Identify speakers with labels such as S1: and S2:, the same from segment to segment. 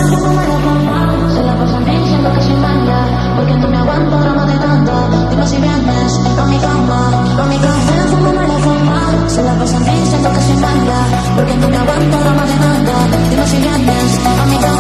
S1: Se la pasan diciendo que soy mala, porque no me aguanto drama de tanta. Dime si vienes pa' mi cama, pa' mi cama. Fumame la fuma. Se la pasan diciendo que soy mala, porque no me aguanto drama de tanta. Dime si vienes pa' mi cama.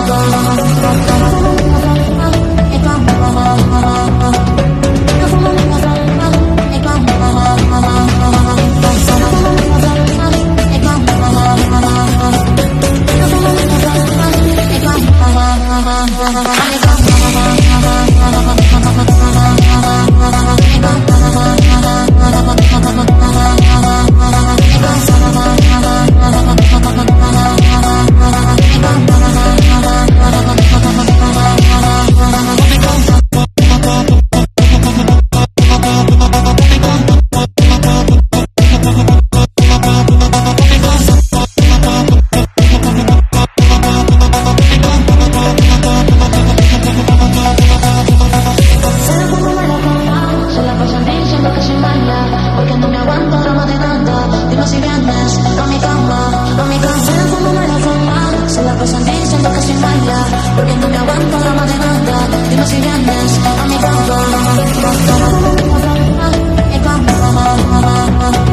S1: Porque no me aguanto drama de tanta. Dime si vienes pa' mi cama, pa' mi cama. Fumame la fuma. Se la pasan diciendo que soy mala, porque no me aguanto drama de tanta. Dime si vienes pa' mi cama, pa' mi cama.